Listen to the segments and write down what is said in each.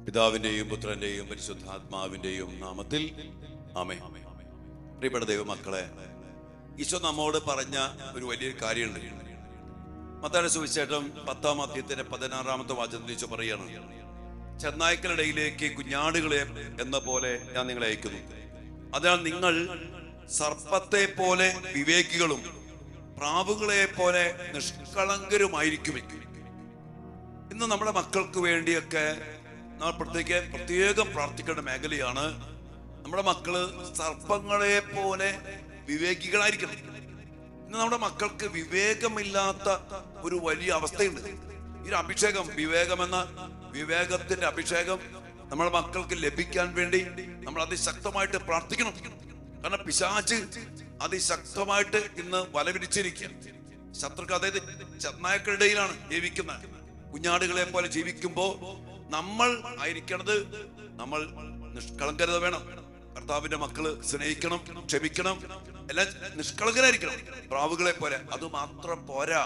പിതാവിന്റെയും പുത്രന്റെയും പരിശുദ്ധാത്മാവിന്റെയും നാമത്തിൽ ആമേൻ. പ്രിയപ്പെട്ട ദൈവമക്കളെ, ഈശോ നമ്മോട് പറഞ്ഞ ഒരു വലിയൊരു കാര്യമുണ്ട്. മത്തായിയുടെ സുവിശേഷം 10-ാം അധ്യായത്തിന്റെ 16-ാമത്തെ വാചകത്തിൽ ഈശോ പറയാണ്, ചെന്നായ്ക്കളിടയിലേക്ക് കുഞ്ഞാടുകളെ എന്ന പോലെ ഞാൻ നിങ്ങളെ അയക്കുന്നു. അതിനാൽ നിങ്ങൾ സർപ്പത്തെ പോലെ വിവേകികളും പ്രാവുകളെ പോലെ നിഷ്കളങ്കരുമായിരിക്കും. ഇന്ന് നമ്മുടെ മക്കൾക്ക് വേണ്ടിയൊക്കെ നമ്മൾ പ്രത്യേകം പ്രാർത്ഥിക്കേണ്ട മേഖലയാണ്. നമ്മുടെ മക്കള് സർപ്പങ്ങളെ പോലെ വിവേകികളായിരിക്കണം. ഇന്ന് നമ്മുടെ മക്കൾക്ക് വിവേകമില്ലാത്ത ഒരു വലിയ അവസ്ഥയുണ്ട്. ഈ ഒരു അഭിഷേകം, വിവേകത്തിന്റെ അഭിഷേകം നമ്മുടെ മക്കൾക്ക് ലഭിക്കാൻ വേണ്ടി നമ്മൾ അതിശക്തമായിട്ട് പ്രാർത്ഥിക്കണം. കാരണം പിശാച് അതിശക്തമായിട്ട് ഇന്ന് വലവിരിച്ചിരിക്കുക. ശത്രുക്കൾ, അതായത് ചെന്നായ്ക്കളുടെയിലാണ് ജീവിക്കുന്നത്. കുഞ്ഞാടുകളെ പോലെ ജീവിക്കുമ്പോ നമ്മൾ ആയിരിക്കണത്, നമ്മൾ നിഷ്കളങ്കരത വേണം. കർത്താവിന്റെ മക്കള് സ്നേഹിക്കണം, ക്ഷമിക്കണം, എല്ലാം നിഷ്കളങ്കരായിരിക്കണം, പ്രാവുകളെ പോലെ. അത് മാത്രം പോരാ,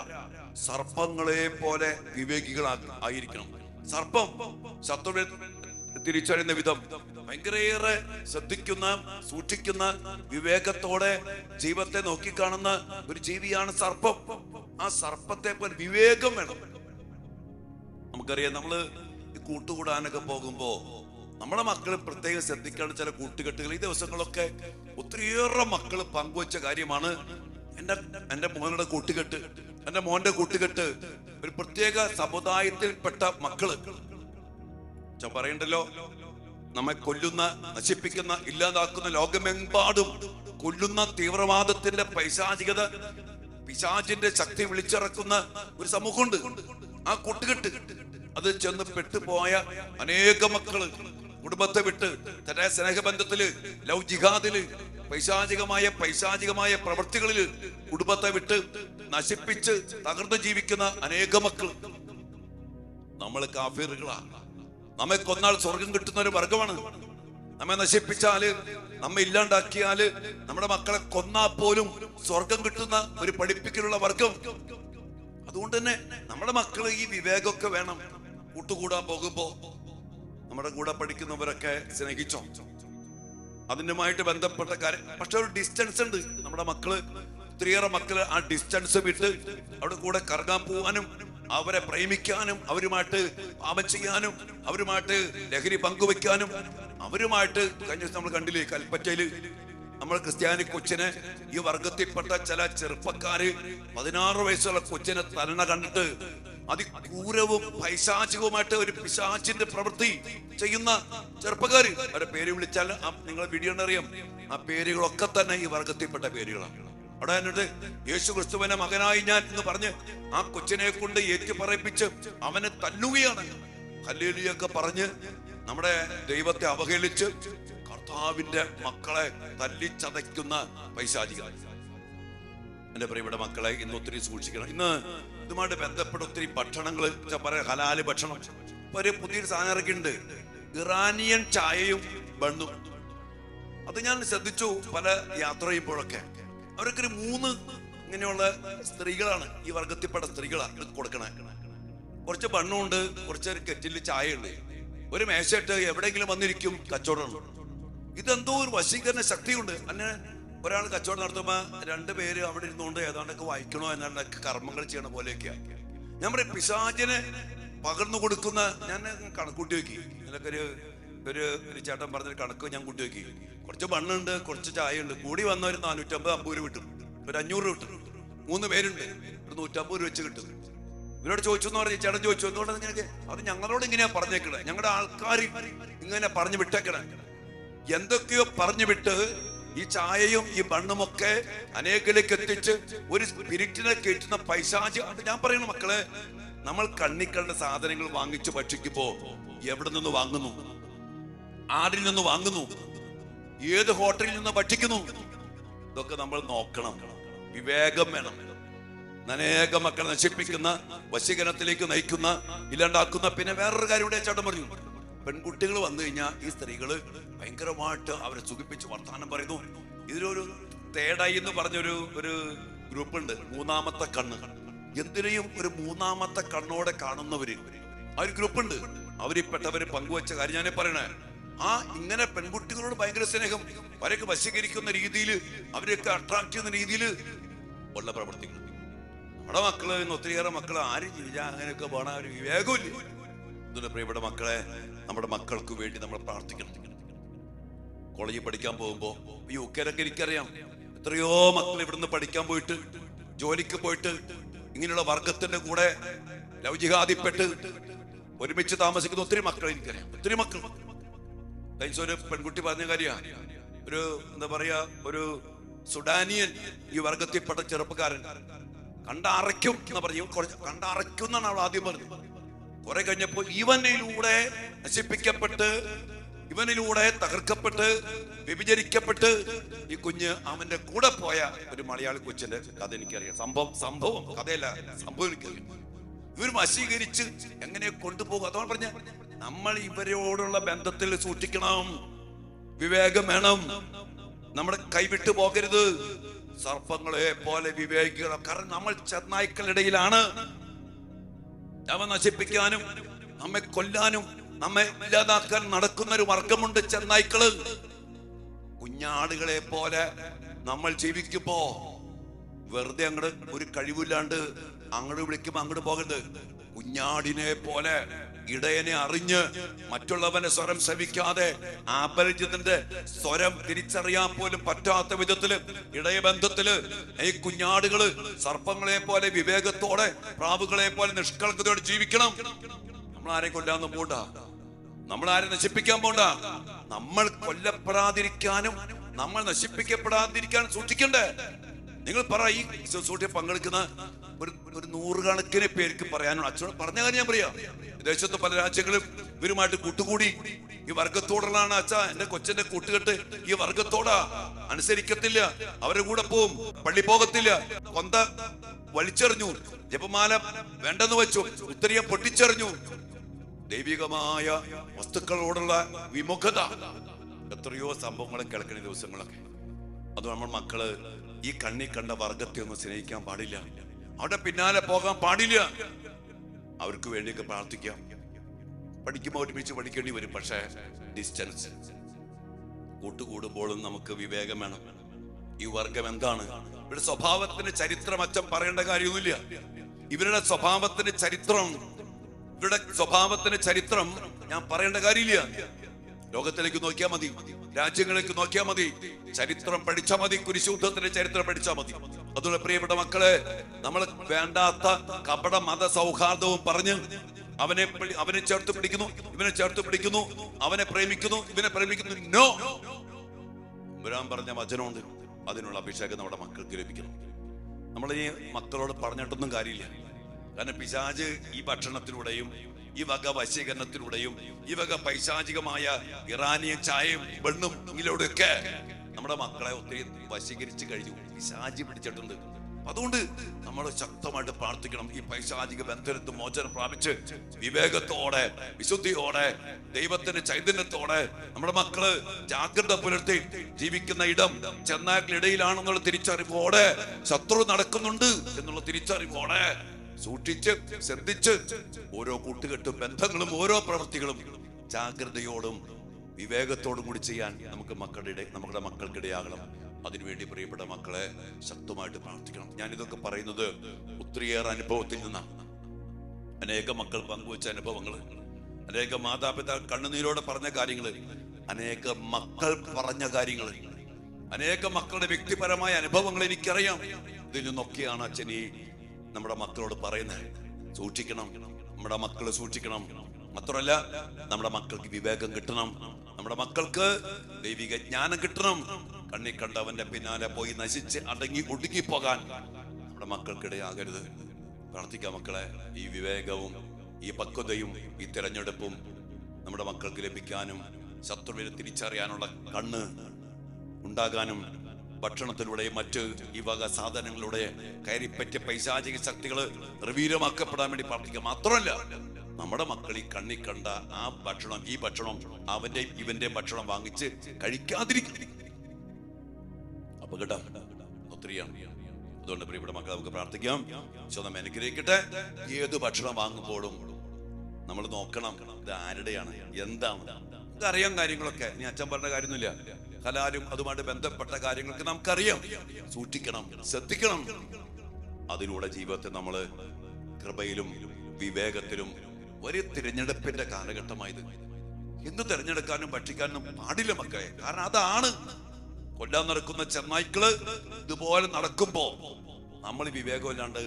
സർപ്പങ്ങളെ പോലെ വിവേകികളായിരിക്കണം. സർപ്പം ശത്രുവിനെ തിരിച്ചറിയുന്ന വിധം ഭയങ്കരയേറെ ശ്രദ്ധിക്കുന്ന, സൂക്ഷിക്കുന്ന, വിവേകത്തോടെ ജീവിതത്തെ നോക്കിക്കാണുന്ന ഒരു ജീവിയാണ് സർപ്പം. ആ സർപ്പത്തെ പോലെ വിവേകം വേണം. നമുക്കറിയാം, നമ്മള് ഈ കൂട്ടുകൂടാനൊക്കെ പോകുമ്പോ നമ്മുടെ മക്കള് പ്രത്യേകം ശ്രദ്ധിക്കേണ്ട ചില കൂട്ടുകെട്ടുകൾ. ഈ ദിവസങ്ങളൊക്കെ ഒത്തിരിയേറെ മക്കള് പങ്കുവച്ച കാര്യമാണ്. എന്റെ മോനുടെ കൂട്ടുകെട്ട്, എന്റെ മോന്റെ കൂട്ടുകെട്ട്, ഒരു പ്രത്യേക സമുദായത്തിൽപ്പെട്ട മക്കള്. പറയണ്ടല്ലോ, നമ്മെ കൊല്ലുന്ന, നശിപ്പിക്കുന്ന, ഇല്ലാതാക്കുന്ന, ലോകമെമ്പാടും കൊല്ലുന്ന തീവ്രവാദത്തിന്റെ പൈശാചികത, പിശാചിന്റെ ശക്തി വിളിച്ചിറക്കുന്ന ഒരു സമൂഹമുണ്ട്. ആ കൂട്ടുകെട്ട്, അത് ചെന്ന് പെട്ടുപോയ അനേക മക്കള് കുടുംബത്തെ വിട്ട് തന്റെ സ്നേഹബന്ധത്തില്, ലവ് ജിഹാദില്, പൈശാചികമായ പ്രവൃത്തികളില് കുടുംബത്തെ വിട്ട് നശിപ്പിച്ച് തകർന്ന് ജീവിക്കുന്ന അനേക മക്കൾ. നമ്മൾ കാഫിറുകളാണ്. നമ്മെ കൊന്നാൽ സ്വർഗം കിട്ടുന്ന ഒരു വർഗമാണ്. നമ്മെ നശിപ്പിച്ചാല്, നമ്മെ ഇല്ലാണ്ടാക്കിയാല്, നമ്മുടെ മക്കളെ കൊന്നാൽ പോലും സ്വർഗം കിട്ടുന്ന ഒരു പഠിപ്പിക്കലുള്ള വർഗം. അതുകൊണ്ട് തന്നെ നമ്മുടെ മക്കള് ഈ വിവേകമൊക്കെ വേണം. കൂട്ടുകൂടാൻ പോകുമ്പോ നമ്മുടെ കൂടെ പഠിക്കുന്നവരൊക്കെ സ്നേഹിച്ചോ, അതിനുമായിട്ട് ബന്ധപ്പെട്ട കാര്യം. പക്ഷെ ഒരു ഡിസ്റ്റൻസ് ഉണ്ട്. നമ്മുടെ മക്കള്, ഒത്തിരിയേറെ മക്കള് ആ ഡിസ്റ്റൻസ് വിട്ട് അവിടെ കൂടെ കറങ്ങാൻ പോവാനും, അവരെ പ്രേമിക്കാനും, അവരുമായിട്ട് പാപം ചെയ്യാനും, അവരുമായിട്ട് ലഹരി പങ്കുവെക്കാനും, അവരുമായിട്ട് കഴിഞ്ഞ ദിവസം നമ്മൾ കണ്ടില്ലേ കൽപ്പറ്റയില് നമ്മൾ ക്രിസ്ത്യാനി കൊച്ചിനെ, ഈ വർഗത്തിൽപ്പെട്ട ചില ചെറുപ്പക്കാര് 16 വയസ്സുള്ള കൊച്ചിനെ തലണ കണ്ടിട്ട് അതിക്രൂരവും പൈശാചികവുമായിട്ട് ഒരു പിശാചിന്റെ പ്രവൃത്തി ചെയ്യുന്ന ചെറുപ്പക്കാര്. അവരെ പേര് വിളിച്ചാൽ നിങ്ങളെ വീഡിയോ അറിയാം. ആ പേരുകളൊക്കെ തന്നെ ഈ വർഗത്തിൽപ്പെട്ട പേരുകളാണ്. അവിടെ എന്നിട്ട് യേശു ക്രിസ്തുവിന്റെ മകനായി ഞാൻ എന്ന് പറഞ്ഞ് ആ കൊച്ചിനെ കൊണ്ട് ഏറ്റുപറയിപ്പിച്ച് അവനെ തല്ലുകയാണ്. ഹല്ലേലൂയൊക്കെ പറഞ്ഞ് നമ്മുടെ ദൈവത്തെ അവഹേളിച്ച് കർത്താവിന്റെ മക്കളെ തല്ലിച്ചതയ്ക്കുന്ന പൈശാചിക. എന്റെ പ്രിയപ്പെട്ട മക്കളെ, ഇന്ന് ഒത്തിരി സൂക്ഷിക്കണം. ഇന്ന് ഇതുമായിട്ട് ബന്ധപ്പെട്ട ഒത്തിരി ഭക്ഷണങ്ങൾ, ഹലാല് ഭക്ഷണം. ഇപ്പൊ ഒരു പുതിയൊരു സാധനം ഇറക്കിയിട്ടുണ്ട്, ഇറാനിയൻ ചായയും ബണ്ണും. അത് ഞാൻ ശ്രദ്ധിച്ചു പല യാത്ര ചെയ്യുമ്പോഴൊക്കെ. അവരൊക്കെ ഒരു 3 ഇങ്ങനെയുള്ള സ്ത്രീകളാണ്, ഈ വർഗത്തിൽപ്പെട്ട സ്ത്രീകളാണ് ഇത് കൊടുക്കണേ. കുറച്ച് ബണ്ണുണ്ട്, കുറച്ചൊരു കെറ്റില് ചായ ഉണ്ട്, ഒരു മേശയിട്ട് എവിടെയെങ്കിലും വന്നിരിക്കും, കച്ചവടം. ഇതെന്തോ ഒരു വശീകരണ ശക്തിയുണ്ട്. അങ്ങനെ ഒരാൾ കച്ചവടം നടത്തുമ്പോ 2 പേര് അവിടെ ഇരുന്നുകൊണ്ട് ഏതാണ്ടൊക്കെ വായിക്കണോ എന്നാണ്ടൊക്കെ കർമ്മങ്ങൾ ചെയ്യണ പോലെയൊക്കെയാ. ഞാൻ പറയും, പിശാചിനെ പകർന്നു കൊടുക്കുന്ന, ഞാൻ കണക്കൂട്ടി വെക്കി. ഇതിലൊക്കെ ഒരു ചേട്ടൻ പറഞ്ഞൊരു കണക്ക് ഞാൻ കൂട്ടി വെക്കി. കുറച്ച് ബണ്ണുണ്ട്, കുറച്ച് ചായ ഉണ്ട്, കൂടി വന്ന ഒരു 450 രൂപ കിട്ടും, ഒരു 500 രൂപ കിട്ടും. 3 പേരുണ്ട്, ഒരു 150 രൂപ വെച്ച് കിട്ടും. ഇവരോട് ചോദിച്ചു എന്ന് പറഞ്ഞ് ചേട്ടൻ ചോദിച്ചു, എന്തുകൊണ്ട് ഇങ്ങനെയൊക്കെ? അത് ഞങ്ങളോട് ഇങ്ങനെയാ പറഞ്ഞേക്കണേ, ഞങ്ങളുടെ ആൾക്കാർ ഇങ്ങനെ പറഞ്ഞു വിട്ടേക്കണേ. എന്തൊക്കെയോ പറഞ്ഞു വിട്ട് ഈ ചായയും ഈ ബണ്ണുമൊക്കെ അനേകരിലേക്ക് എത്തിച്ച് ഒരു സ്പിരിറ്റിനെ കയറ്റുന്ന പൈശാചി. അത് ഞാൻ പറയുന്ന മക്കളെ, നമ്മൾ കണ്ണിക്കണ്ട സാധനങ്ങൾ വാങ്ങിച്ചു ഭക്ഷിക്കുമ്പോ എവിടെ നിന്ന് വാങ്ങുന്നു, ആരിൽ നിന്ന് വാങ്ങുന്നു, ഏത് ഹോട്ടലിൽ നിന്ന് ഭക്ഷിക്കുന്നു, ഇതൊക്കെ നമ്മൾ നോക്കണം. വിവേകം വേണം. അനേക മക്കളെ നശിപ്പിക്കുന്ന, വശീകരണത്തിലേക്ക് നയിക്കുന്ന, ഇല്ലാണ്ടാക്കുന്ന. പിന്നെ വേറൊരു കാര്യം കൂടെ ചേട്ടൻ പറഞ്ഞു, പെൺകുട്ടികൾ വന്നു കഴിഞ്ഞാൽ ഈ സ്ത്രീകള് ഭയങ്കരമായിട്ട് അവരെ സുഖിപ്പിച്ച് വർത്തമാനം പറയുന്നു. ഇതിലൊരു തേടായി എന്ന് പറഞ്ഞൊരു ഗ്രൂപ്പ് ഉണ്ട്, 3ാമത്തെ കണ്ണ്. എന്തിനേയും ഒരു 3ാമത്തെ കണ്ണോടെ കാണുന്നവര് ആ ഒരു ഗ്രൂപ്പ് ഉണ്ട്. അവരിൽപ്പെട്ടവര് പങ്കുവച്ച കാര്യം ഞാനേ പറയണേ. ഇങ്ങനെ പെൺകുട്ടികളോട് ഭയങ്കര സ്നേഹം, അവരൊക്കെ വശീകരിക്കുന്ന രീതിയിൽ, അവരെയൊക്കെ അട്രാക്ട് ചെയ്യുന്ന രീതിയിൽ ഉള്ള പ്രവർത്തികൾ. നമ്മുടെ മക്കള് ഒത്തിരിയേറെ മക്കള് ആരും ചെയ്യാൻ അങ്ങനെയൊക്കെ പോണ ഒരു വിവേകമില്ല. ഇതിന്റെ പ്രിയപ്പെട്ട മക്കളെ, നമ്മുടെ മക്കൾക്ക് വേണ്ടി നമ്മൾ പ്രാർത്ഥിക്കണം. കോളേജിൽ പഠിക്കാൻ പോകുമ്പോ യുകെയിലൊക്കെ എനിക്കറിയാം, എത്രയോ മക്കൾ ഇവിടുന്ന് പഠിക്കാൻ പോയിട്ട് ജോലിക്ക് പോയിട്ട് ഇങ്ങനെയുള്ള വർഗത്തിന്റെ കൂടെ ലൗകികാതിപ്പെട്ട് ഒരുമിച്ച് താമസിക്കുന്ന ഒത്തിരി മക്കൾ എനിക്കറിയാം. ഒത്തിരി മക്കൾ. ഒരു പെൺകുട്ടി പറഞ്ഞ കാര്യമാണ്, ഒരു എന്താ പറയാ, ഒരു സുഡാനിയൻ ഈ വർഗത്തിൽപ്പെട്ട ചെറുപ്പക്കാരൻ കണ്ടറയ്ക്കും എന്ന് പറഞ്ഞു. കണ്ടറയ്ക്കും എന്നാണ് അവൾ ആദ്യം പറഞ്ഞത്. കുറെ കഴിഞ്ഞപ്പോ ഇവനിലൂടെ നശിപ്പിക്കപ്പെട്ട്, ഇവനിലൂടെ തകർക്കപ്പെട്ട്, വ്യഭിചരിക്കപ്പെട്ട് ഈ കുഞ്ഞ് അവന്റെ കൂടെ പോയ ഒരു മലയാളി കൊച്ചിന്റെ കഥ എനിക്കറിയാം. സംഭവം കഥയല്ല, സംഭവം എനിക്കറിയാം. ഇവർ വശീകരിച്ച് എങ്ങനെ കൊണ്ടുപോകും. അതുകൊണ്ട് പറഞ്ഞ നമ്മൾ ഇവരോടുള്ള ബന്ധത്തിൽ സൂക്ഷിക്കണം, വിവേകം വേണം, നമ്മുടെ കൈവിട്ടു പോകരുത്. സർപ്പങ്ങളെ പോലെ വിവേകിക്കണം. കാരണം നമ്മൾ ചെന്നായ്ക്കളിടയിലാണ്. അവ നശിപ്പിക്കാനും നമ്മെ കൊല്ലാനും നമ്മെ ഇല്ലാതാക്കാൻ നടക്കുന്ന ഒരു വർഗമുണ്ട്, ചെന്നായ്ക്കള്. കുഞ്ഞാടുകളെ പോലെ നമ്മൾ ജീവിക്കുമ്പോ വെറുതെ അങ്ങോട്ട് ഒരു കഴിവില്ലാണ്ട് അങ്ങോട്ട് വിളിക്കുമ്പോ അങ്ങോട്ട് പോകരുത്. കുഞ്ഞാടിനെ പോലെ ഇടയനെ അറിഞ്ഞ് മറ്റുള്ളവന്റെ സ്വരം ശ്രവിക്കാതെ അപരിചിതന്റെ സ്വരം തിരിച്ചറിയാൻ പോലും പറ്റാത്ത വിധത്തില് ഇടയബന്ധത്തില് ഈ കുഞ്ഞാടുകള് സർപ്പങ്ങളെ പോലെ വിവേകത്തോടെ, പ്രാവുകളെ പോലെ നിഷ്കളങ്കതയോടെ ജീവിക്കണം. നമ്മൾ ആരെയും കൊല്ലാന്നും പോണ്ട, നമ്മൾ ആരെ നശിപ്പിക്കാൻ പോണ്ട. നമ്മൾ കൊല്ലപ്പെടാതിരിക്കാനും നമ്മൾ നശിപ്പിക്കപ്പെടാതിരിക്കാനും സൂക്ഷിക്കണ്ടേ. നിങ്ങൾ പറ, ഈ ശുശ്രൂഷയിൽ പങ്കെടുക്കുന്ന ഒരു 100 കണക്കിന് പേർക്ക് പറയാനും അച്ഛനോട് പറഞ്ഞ കാര്യം ഞാൻ പറയാം. വിദേശത്ത് പല രാജ്യങ്ങളും ഇവരുമായിട്ട് കൂട്ടുകൂടി ഈ വർഗത്തോടുള്ളതാണ്. അച്ഛാ, എന്റെ കൊച്ചന്റെ കൂട്ടുകെട്ട് ഈ വർഗത്തോടാ, അനുസരിക്കത്തില്ല, അവരുടെ കൂടെ പോവും, പള്ളി പോകത്തില്ല, കൊന്ത വലിച്ചെറിഞ്ഞു, ജപമാല വേണ്ടെന്ന് വെച്ചു, ഉത്തരീയം പൊട്ടിച്ചെറിഞ്ഞു. ദൈവികമായ വസ്തുക്കളോടുള്ള വിമുഖത, എത്രയോ സംഭവങ്ങൾ കേൾക്കുന്ന ദിവസങ്ങളൊക്കെ. അത് നമ്മൾ മക്കള് ഈ കണ്ണി കണ്ട വർഗത്തെ ഒന്നും സ്നേഹിക്കാൻ പാടില്ല, അവിടെ പിന്നാലെ പോകാൻ പാടില്ല. അവർക്ക് വേണ്ടിയൊക്കെ പ്രാർത്ഥിക്കാം. പഠിക്കുമ്പോൾ ഒരുമിച്ച് പഠിക്കേണ്ടി വരും, പക്ഷേ ഡിസ്റ്റൻസ്. കൂട്ടുകൂടുമ്പോഴും നമുക്ക് വിവേകം വേണം. ഈ വർഗം എന്താണ്, ഇവരുടെ സ്വഭാവത്തിന് ചരിത്രം അച്ഛൻ പറയേണ്ട കാര്യമൊന്നുമില്ല. ഇവരുടെ സ്വഭാവത്തിന് ചരിത്രം ഞാൻ പറയേണ്ട കാര്യമില്ല. ലോകത്തിലേക്ക് നോക്കിയാൽ മതി, രാജ്യങ്ങളിലേക്ക് നോക്കിയാൽ മതി, ചരിത്രം പഠിച്ചാൽ മതി, കുരിശുദ്ധത്തിന്റെ ചരിത്രം പഠിച്ചാൽ മതി. അതുപോലെ പ്രിയപ്പെട്ട മക്കളെ, നമ്മൾ വേണ്ടാത്ത കപട മത സൗഹാർദ്ദവും പറഞ്ഞ് അവനെ ചേർത്ത് പിടിക്കുന്നു, ഇവനെ ചേർത്ത് പിടിക്കുന്നു, അവനെ പ്രേമിക്കുന്നു, ഇവനെ പ്രേമിക്കുന്നു. നോ, വരാൻ പറഞ്ഞ വചനമുണ്ട്, അതിനുള്ള അഭിഷേകം നമ്മുടെ മക്കൾക്ക് ലഭിക്കണം. നമ്മൾ ഈ മക്കളോട് പറഞ്ഞിട്ടൊന്നും കാര്യമില്ല. കാരണം പിശാച് ഈ ഭക്ഷണത്തിലൂടെയും ഈ വക വശീകരണത്തിലൂടെയും ഈ വക പൈശാചികമായ ഇറാനിയൻ ചായയും വെണ്ണും ഇതിലൂടെയൊക്കെ നമ്മുടെ മക്കളെ ഒത്തിരി വശീകരിച്ച് കഴിഞ്ഞു, പിശാചി പിടിച്ചിട്ടുണ്ട്. അതുകൊണ്ട് നമ്മൾ ശക്തമായിട്ട് പ്രാർത്ഥിക്കണം. ഈ പൈശാചിക ബന്ധനത്തിൽ മോചനം പ്രാപിച്ച് വിവേകത്തോടെ, വിശുദ്ധിയോടെ, ദൈവത്തിന്റെ ചൈതന്യത്തോടെ നമ്മുടെ മക്കള് ജാഗ്രത പുലർത്തി ജീവിക്കുന്ന ഇടം ചെന്നാക്കളിടയിലാണെന്നുള്ള തിരിച്ചറിവോടെ, ശത്രു നടക്കുന്നുണ്ട് എന്നുള്ള തിരിച്ചറിവോടെ സൂക്ഷിച്ച് ശ്രദ്ധിച്ച് ഓരോ കൂട്ടുകെട്ടും ബന്ധങ്ങളും ഓരോ പ്രവൃത്തികളും ജാഗ്രതയോടും വിവേകത്തോടും കൂടി ചെയ്യാൻ നമ്മുടെ മക്കൾക്കിടയാകണം. അതിനുവേണ്ടി പ്രിയപ്പെട്ട മക്കളെ ശക്തമായിട്ട് പ്രാർത്ഥിക്കണം. ഞാനിതൊക്കെ പറയുന്നത് ഒത്തിരിയേറെ അനുഭവത്തിൽ നിന്നാണ്. അനേക മക്കൾ പങ്കുവച്ച അനുഭവങ്ങൾ, അനേക മാതാപിതാക്കൾ കണ്ണുനീരോടെ പറഞ്ഞ കാര്യങ്ങൾ, അനേക മക്കൾ പറഞ്ഞ കാര്യങ്ങൾ, അനേക മക്കളുടെ വ്യക്തിപരമായ അനുഭവങ്ങൾ എനിക്കറിയാം. ഇതിൽ നിന്നൊക്കെയാണ് അച്ഛൻ ഈ നമ്മുടെ മക്കളോട് പറയുന്നത്. സൂക്ഷിക്കണം, നമ്മുടെ മക്കള് സൂക്ഷിക്കണം. മാത്രമല്ല, നമ്മുടെ മക്കൾക്ക് വിവേകം കിട്ടണം, നമ്മുടെ മക്കൾക്ക് ദൈവിക ജ്ഞാനം കിട്ടണം. കണ്ണി കണ്ടവന്റെ പിന്നാലെ പോയി നശിച്ച് അടങ്ങി ഒടുങ്ങിപ്പോകാൻ നമ്മുടെ മക്കൾക്കിടയാകരുത്. പ്രാർത്ഥിക്കാം മക്കളെ, ഈ വിവേകവും ഈ പക്വതയും ഈ തിരഞ്ഞെടുപ്പും നമ്മുടെ മക്കൾക്ക് ലഭിക്കാനും ശത്രുവിനെ തിരിച്ചറിയാനുള്ള കണ്ണ് ഉണ്ടാകാനും ഭക്ഷണത്തിലൂടെ മറ്റ് ഈ വക സാധനങ്ങളിലൂടെ കയറിപ്പറ്റിയ പൈശാചിക ശക്തികൾ നിർവീര്യമാക്കപ്പെടാൻ വേണ്ടി പ്രാർത്ഥിക്കാം. മാത്രമല്ല, നമ്മുടെ മക്കൾ ഈ കണ്ണി കണ്ട ആ ഭക്ഷണം, ഈ ഭക്ഷണം അവന്റെയും ഇവന്റെയും ഭക്ഷണം വാങ്ങിച്ച് കഴിക്കാതിരിക്കും. അപകടം ഒത്തിരിയാണ്. അതുകൊണ്ട് പ്രിയപ്പെട്ട മക്കളെ നമുക്ക് പ്രാർത്ഥിക്കാം. സ്വന്തം അനുഗ്രഹിക്കട്ടെ. ഏത് ഭക്ഷണം വാങ്ങുമ്പോഴും നമ്മൾ നോക്കണം ഇത് ആരുടെയാണ്, എന്താണ്. നമുക്ക് അറിയാം കാര്യങ്ങളൊക്കെ. ഇനി അച്ഛൻ പറഞ്ഞ കാര്യമൊന്നുമില്ല. ഹലാലും അതുമായിട്ട് ബന്ധപ്പെട്ട കാര്യങ്ങൾക്ക് നമുക്കറിയാം. സൂക്ഷിക്കണം, ശ്രദ്ധിക്കണം. അതിലൂടെ ജീവിതത്തെ നമ്മള് കൃപയിലും വിവേകത്തിലും ഒരു തിരഞ്ഞെടുപ്പിന്റെ കാലഘട്ടമായത്. എന്ത് തിരഞ്ഞെടുക്കാനും ഭക്ഷിക്കാനും പാടില്ല മക്കളെ. കാരണം അതാണ് കൊല്ലാൻ നടക്കുന്ന ചെന്നായ്ക്കള് ഇതുപോലെ നടക്കുമ്പോ നമ്മൾ വിവേകമില്ലാണ്ട്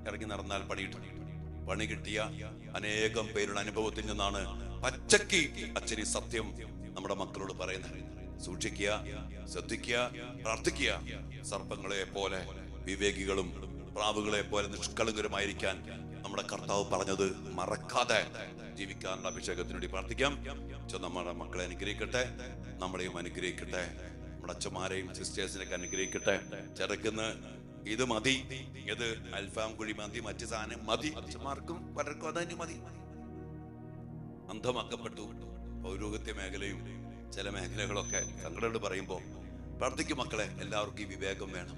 ഇറങ്ങി നടന്നാൽ പണി കിട്ടിയ അനേകം പേരുടെ അനുഭവത്തിൽ നിന്നാണ് പച്ചക്ക് അച്ഛന് സത്യം നമ്മുടെ മക്കളോട് പറയുന്നത്. സൂക്ഷിക്കുക, ശ്രദ്ധിക്കുക, പ്രാർത്ഥിക്കുക. സർപ്പങ്ങളെ പോലെ വിവേകികളും പ്രാവുകളെ പോലെ നിഷ്കളങ്കരമായിരിക്കാൻ നമ്മുടെ കർത്താവ് പറഞ്ഞത് മറക്കാതെ ജീവിക്കാനുള്ള അഭിഷേകത്തിന് വേണ്ടി പ്രാർത്ഥിക്കാം. നമ്മുടെ മക്കളെ അനുഗ്രഹിക്കട്ടെ, നമ്മളെയും അനുഗ്രഹിക്കട്ടെ, നമ്മുടെ അച്ഛന്മാരെയും സിസ്റ്റേഴ്സിനെയൊക്കെ അനുഗ്രഹിക്കട്ടെ. ചെറുക്കുന്ന ഇത് മതി, ഇത് അൽഫാം കുഴി മതി, മറ്റു സാധനം മതി. അച്ഛന്മാർക്കും പലർക്കും അതന്നെ മതി. അന്ധമാക്കപ്പെട്ടു പൗരോഹിത്യ മേഖലയും ചില മേഖലകളൊക്കെ. സങ്കടോട് പറയുമ്പോ പ്രാർത്ഥിക്കും മക്കളെ, എല്ലാവർക്കും ഈ വിവേകം വേണം.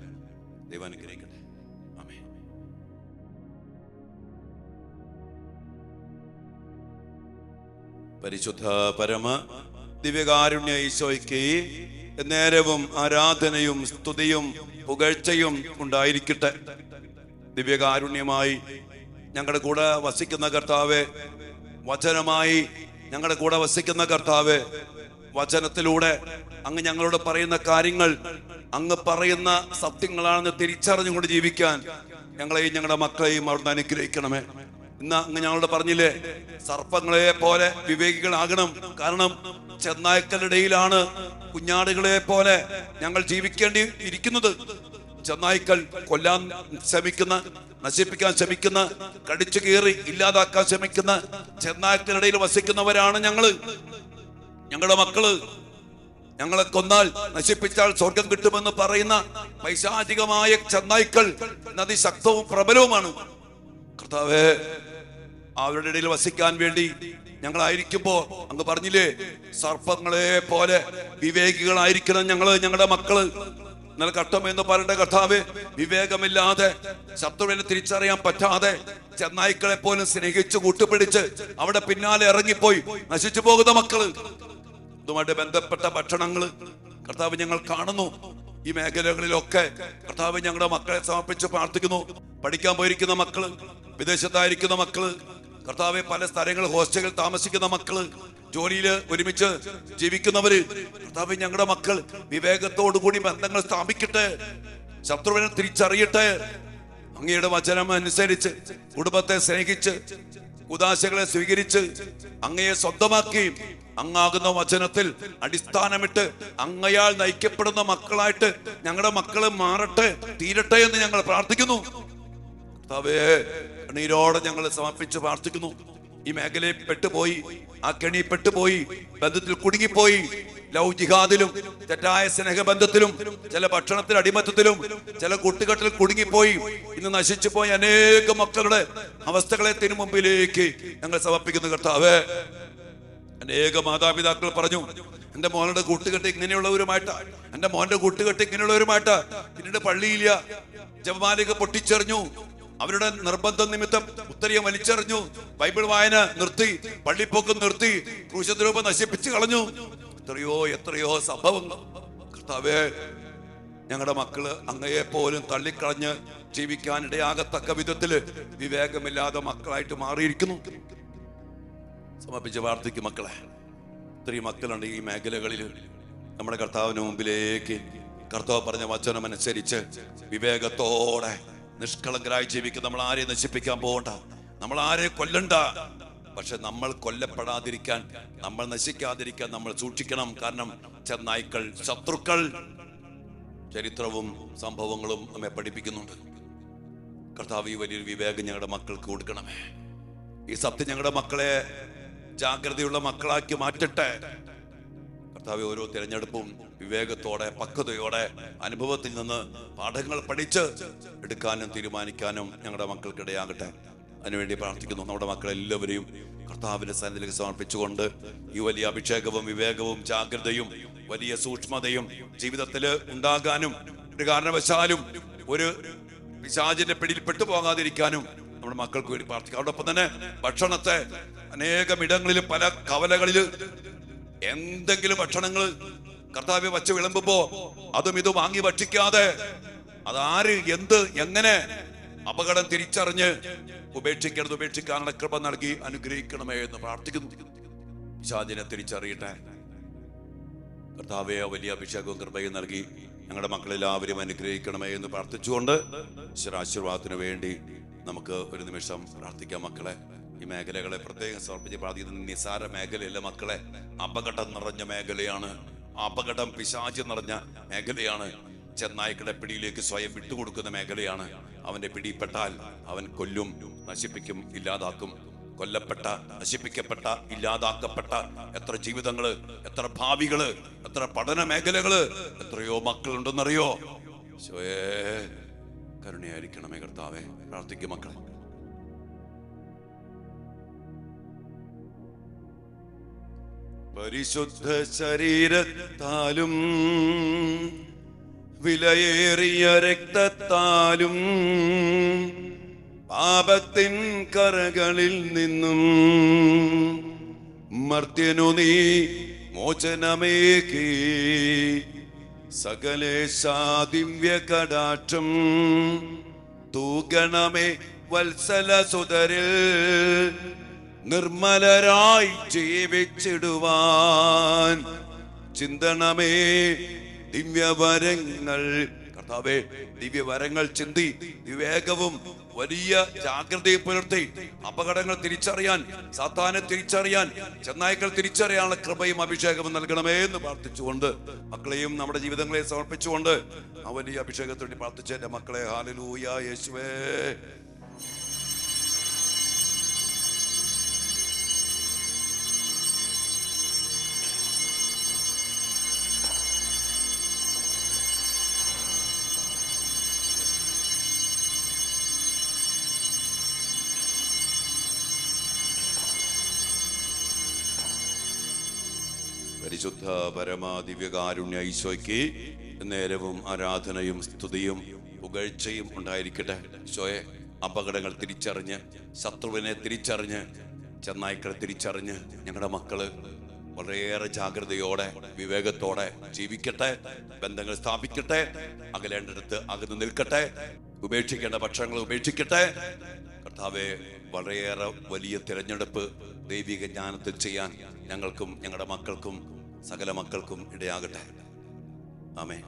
ദൈവം അനുഗ്രഹിക്കട്ടെ. ആമേൻ. പരിശുദ്ധ പരമ ദിവ്യകാരുണ്യ ഈശോയ്ക്ക് നേരവും ആരാധനയും സ്തുതിയും പുകഴ്ചയും ഉണ്ടായിരിക്കട്ടെ. ദിവ്യകാരുണ്യമായി ഞങ്ങളുടെ കൂടെ വസിക്കുന്ന കർത്താവേ, വചനമായി ഞങ്ങളുടെ കൂടെ വസിക്കുന്ന കർത്താവേ, വചനത്തിലൂടെ അങ്ങ് ഞങ്ങളോട് പറയുന്ന കാര്യങ്ങൾ അങ്ങ് പറയുന്ന സത്യങ്ങളാണെന്ന് തിരിച്ചറിഞ്ഞുകൊണ്ട് ജീവിക്കാൻ ഞങ്ങളെയും ഞങ്ങളുടെ മക്കളെയും അവിടുന്ന് അനുഗ്രഹിക്കണമേ. ഇന്ന് അങ്ങ് ഞങ്ങളോട് പറഞ്ഞില്ലേ, സർപ്പങ്ങളെ പോലെ വിവേകികളാകണം. കാരണം ചെന്നായ്ക്കളുടെ ഇടയിലാണ് കുഞ്ഞാടുകളെ പോലെ ഞങ്ങൾ ജീവിക്കേണ്ടി ഇരിക്കുന്നത്. ചെന്നായ്ക്കൾ കൊല്ലാൻ ശ്രമിക്കുന്ന, നശിപ്പിക്കാൻ ശ്രമിക്കുന്ന, കടിച്ചു കീറി ഇല്ലാതാക്കാൻ ശ്രമിക്കുന്ന ചെന്നായ്ക്കളുടെ ഇടയിൽ വസിക്കുന്നവരാണ് ഞങ്ങള്. ഞങ്ങളുടെ മക്കള് ഞങ്ങളെ കൊന്നാൽ നശിപ്പിച്ചാൽ സ്വർഗം കിട്ടുമെന്ന് പറയുന്ന പൈശാചികമായ ചെന്നായ്ക്കൾ അതിശക്തവും പ്രബലവുമാണ്. കർത്താവേ, അവരുടെ ഇടയിൽ വസിക്കാൻ വേണ്ടി ഞങ്ങളായിരിക്കുമ്പോ അങ്ങ് പറഞ്ഞില്ലേ, സർപ്പങ്ങളെ പോലെ വിവേകികളായിരിക്കണം ഞങ്ങളുടെ മക്കള്. എന്നാൽ കഷ്ടം എന്ന് പറയേണ്ട കർത്താവേ, വിവേകമില്ലാതെ ശത്രുവിനെ തിരിച്ചറിയാൻ പറ്റാതെ ചെന്നായ്ക്കളെ പോലും സ്നേഹിച്ച് കൂട്ടുപിടിച്ച് അവിടെ പിന്നാലെ ഇറങ്ങിപ്പോയി നശിച്ചു പോകുന്ന മക്കള്. ഇതുമായിട്ട് ബന്ധപ്പെട്ട ഭക്ഷണങ്ങള് കർത്താവ് ഞങ്ങൾ കാണുന്നു. ഈ മേഖലകളിലൊക്കെ കർത്താവ് ഞങ്ങളുടെ മക്കളെ സമർപ്പിച്ച് പ്രാർത്ഥിക്കുന്നു. പഠിക്കാൻ പോയിരിക്കുന്ന മക്കള്, വിദേശത്തായിരിക്കുന്ന മക്കള്, കർത്താവെ പല സ്ഥലങ്ങളിൽ ഹോസ്റ്റലിൽ താമസിക്കുന്ന മക്കള്, ജോലിയിൽ ഒരുമിച്ച് ജീവിക്കുന്നവര്, കർത്താവ് ഞങ്ങളുടെ മക്കൾ വിവേകത്തോടു കൂടി ബന്ധങ്ങൾ സ്ഥാപിക്കട്ടെ, ശത്രുവിനെ തിരിച്ചറിയട്ടെ, അങ്ങയുടെ വചനം അനുസരിച്ച് കുടുംബത്തെ സ്നേഹിച്ച് ഉദാശകളെ സ്വീകരിച്ച് അങ്ങയെ സ്വന്തമാക്കി അങ്ങാകുന്ന വചനത്തിൽ അടിസ്ഥാനമിട്ട് അങ്ങയാൽ നയിക്കപ്പെടുന്ന മക്കളായിട്ട് ഞങ്ങളുടെ മക്കള് മാറട്ടെ, തീരട്ടെ എന്ന് ഞങ്ങൾ പ്രാർത്ഥിക്കുന്നു. കർത്താവേ, കണ്ണീരോടെ ഞങ്ങൾ സമർപ്പിച്ച് പ്രാർത്ഥിക്കുന്നു. ഈ മേഖലയിൽ പെട്ടുപോയി, ആ കെണി പെട്ടുപോയി, ബന്ധത്തിൽ കുടുങ്ങിപ്പോയി, ലവ് ജിഹാദിലും തെറ്റായ സ്നേഹബന്ധത്തിലും ചില ഭക്ഷണത്തിൽ അടിമത്തത്തിലും ചില കൂട്ടുകെട്ടിൽ കുടുങ്ങിപ്പോയി ഇന്ന് നശിച്ചു പോയി അനേകം മക്കളുടെ അവസ്ഥകളെ തിരുമുമ്പിലേക്ക് ഞങ്ങൾ സമർപ്പിക്കുന്നു. കർത്താവേ, അനേക മാതാപിതാക്കൾ പറഞ്ഞു, എന്റെ മോളുടെ കൂട്ടുകെട്ട് ഇങ്ങനെയുള്ളവരുമായിട്ടാ, എന്റെ മോന്റെ കൂട്ടുകെട്ട് ഇങ്ങനെയുള്ളവരുമായിട്ടാ. പിന്നീട് പള്ളിയില്ല, ജപമാലിക പൊട്ടിച്ചെറിഞ്ഞു, അവരുടെ നിർബന്ധം നിമിത്തം ഉത്തരീയം വലിച്ചെറിഞ്ഞു, ബൈബിൾ വായന നിർത്തി, പള്ളിപ്പോക്കും നിർത്തി, ക്രൂശദ്രൂപം നശിപ്പിച്ചു കളഞ്ഞു. എത്രയോ സംഭവങ്ങൾ. കർത്താവേ, ഞങ്ങളുടെ മക്കള് അങ്ങയെ പോലും തള്ളിക്കളഞ്ഞ് ജീവിക്കാൻ ഇടയാകത്തക്ക വിധത്തില് വിവേകമില്ലാതെ മക്കളായിട്ട് മാറിയിരിക്കുന്നു. സമർപ്പിച്ച് പ്രാർത്ഥിക്കും മക്കളെ. ഇത്രയും മക്കളുണ്ട് ഈ മേഖലകളിൽ. നമ്മുടെ കർത്താവിന് മുമ്പിലേക്ക് കർത്താവ് പറഞ്ഞ വചനം അനുസരിച്ച് വിവേകത്തോടെ നിഷ്കളങ്കരായി ജീവിക്കും. നമ്മൾ ആരെയും നശിപ്പിക്കാൻ പോകണ്ട, നമ്മൾ ആരെയും കൊല്ലണ്ട. പക്ഷെ നമ്മൾ കൊല്ലപ്പെടാതിരിക്കാൻ, നമ്മൾ നശിക്കാതിരിക്കാൻ നമ്മൾ സൂക്ഷിക്കണം. കാരണം ചെന്നായ്ക്കൾ, ശത്രുക്കൾ, ചരിത്രവും സംഭവങ്ങളും നമ്മെ പഠിപ്പിക്കുന്നുണ്ട്. കർത്താവ് ഈ വലിയൊരു വിവേകം ഞങ്ങളുടെ മക്കൾക്ക് കൊടുക്കണമേ. ഈ സത്യം ഞങ്ങളുടെ മക്കളെ ജാഗ്രതയുള്ള മക്കളാക്കി മാറ്റട്ടെ. കർത്താവ് ഓരോ തിരഞ്ഞെടുപ്പും വിവേകത്തോടെ, പക്വതയോടെ, അനുഭവത്തിൽ നിന്ന് പാഠങ്ങൾ പഠിച്ച് എടുക്കാനും തീരുമാനിക്കാനും ഞങ്ങളുടെ മക്കൾക്കിടയാകട്ടെ. അതിനുവേണ്ടി പ്രാർത്ഥിക്കുന്നു. നമ്മുടെ മക്കളെല്ലാവരെയും കർത്താവിന്റെ സന്നിധിയിലേക്ക് സമർപ്പിച്ചുകൊണ്ട് ഈ വലിയ അഭിഷേകവും വിവേകവും ജാഗ്രതയും വലിയ സൂക്ഷ്മതയും ജീവിതത്തിൽ ഉണ്ടാകാനും ഒരു കാരണവശാലും ഒരു പിശാചിന്റെ പിടിയിൽ പെട്ടുപോകാതിരിക്കാനും നമ്മുടെ മക്കൾക്ക് വേണ്ടി പ്രാർത്ഥിക്കാം. അതോടൊപ്പം തന്നെ ഭക്ഷണത്തെ അനേകം ഇടങ്ങളിൽ പല കവലകളിൽ എന്തെങ്കിലും ഭക്ഷണങ്ങൾ കർത്താവെ വച്ച് വിളമ്പുമ്പോ അതും ഇത് വാങ്ങി ഭക്ഷിക്കാതെ അതാര് എന്ത് എങ്ങനെ അപകടം തിരിച്ചറിഞ്ഞ് ഉപേക്ഷിക്കാനുള്ള കൃപ നൽകി അനുഗ്രഹിക്കണമേ എന്ന് പ്രാർത്ഥിക്കുന്നു. പിശാചിനെ തിരിച്ചറിയട്ടെ കർത്താവെ, വലിയ അഭിഷേകവും കൃപയും നൽകി ഞങ്ങളുടെ മക്കളെല്ലാവരും അനുഗ്രഹിക്കണമേ എന്ന് പ്രാർത്ഥിച്ചുകൊണ്ട് ഈശ്വരാശീർവാദത്തിന് വേണ്ടി നമുക്ക് ഒരു നിമിഷം പ്രാർത്ഥിക്കാം. മക്കളെ, ഈ മേഖലകളെ പ്രത്യേകം സമർപ്പിച്ച് പ്രാർത്ഥിക്കുന്ന നിസാര മേഖലയല്ല മക്കളെ, അപകടം നിറഞ്ഞ മേഖലയാണ്. അപകടം പിശാച് നിറഞ്ഞ മേഖലയാണ്. ചെന്നായ്ക്കളുടെ പിടിയിലേക്ക് സ്വയം വിട്ടുകൊടുക്കുന്ന മേഖലയാണ്. അവന്റെ പിടിപ്പെട്ടാൽ അവൻ കൊല്ലും, നശിപ്പിക്കും, ഇല്ലാതാക്കും. കൊല്ലപ്പെട്ട, നശിപ്പിക്കപ്പെട്ട, ഇല്ലാതാക്കപ്പെട്ട എത്ര ജീവിതങ്ങള്, എത്ര ഭാവികള്, എത്ര പഠന മേഖലകള്, എത്രയോ മക്കളുണ്ടെന്നറിയോ? ഈശോയേ കരുണയായിരിക്കണമേ കർത്താവേ. പ്രാർത്ഥിക്കും മക്കളെ. പരിശുദ്ധ ശരീരത്താലും വിലയേറിയ രക്തത്താലും പാപത്തിൻ കറകളിൽ നിന്നും മർത്യനു നീ മോചനമേകി സകലേശാ ദിവ്യ കടാക്ഷം തൂകണമേ വത്സല സുതരിൽ നിർമ്മലരായി ജീവിച്ചിടുവാൻ ചിന്തണമേ ദിവ്യവരങ്ങൾ. കർത്താവേ, ദിവ്യവരങ്ങൾ ചിന്തി വിവേകവും വലിയ ജാഗ്രതയെ പുലർത്തി അപകടങ്ങൾ തിരിച്ചറിയാൻ, സാത്താനെ തിരിച്ചറിയാൻ, ചെന്നായ്ക്കൾ തിരിച്ചറിയാനുള്ള കൃപയും അഭിഷേകവും നൽകണമേ എന്ന് പ്രാർത്ഥിച്ചുകൊണ്ട് മക്കളെയും നമ്മുടെ ജീവിതങ്ങളെ സമർപ്പിച്ചുകൊണ്ട് ആ വലിയ അഭിഷേകത്തോടെ പ്രാർത്ഥിച്ച എന്റെ മക്കളെ, ഹല്ലേലൂയ യേശുവേ. പരിശുദ്ധ പരമ ദിവ്യകാരുണ്യ ഈശോയ്ക്ക് നേരവും ആരാധനയും സ്തുതിയും പുകഴ്ചയും ഉണ്ടായിരിക്കട്ടെ. ഈശോയെ, അപകടങ്ങൾ തിരിച്ചറിഞ്ഞ്, ശത്രുവിനെ തിരിച്ചറിഞ്ഞ്, ചെന്നായ്ക്കളെ തിരിച്ചറിഞ്ഞ് ഞങ്ങളുടെ മക്കള് വളരെയേറെ ജാഗ്രതയോടെ വിവേകത്തോടെ ജീവിക്കട്ടെ, ബന്ധങ്ങൾ സ്ഥാപിക്കട്ടെ, അകലേണ്ടടുത്ത് അകന്ന് നിൽക്കട്ടെ, ഉപേക്ഷിക്കേണ്ട ഭക്ഷണങ്ങൾ ഉപേക്ഷിക്കട്ടെ. കർത്താവെ, വളരെയേറെ വലിയ തിരഞ്ഞെടുപ്പ് ദൈവിക ജ്ഞാനത്തിൽ ചെയ്യാൻ ഞങ്ങൾക്കും ഞങ്ങളുടെ മക്കൾക്കും സകല മക്കൾക്കും ഇടയാകട്ടെ. ആമേൻ.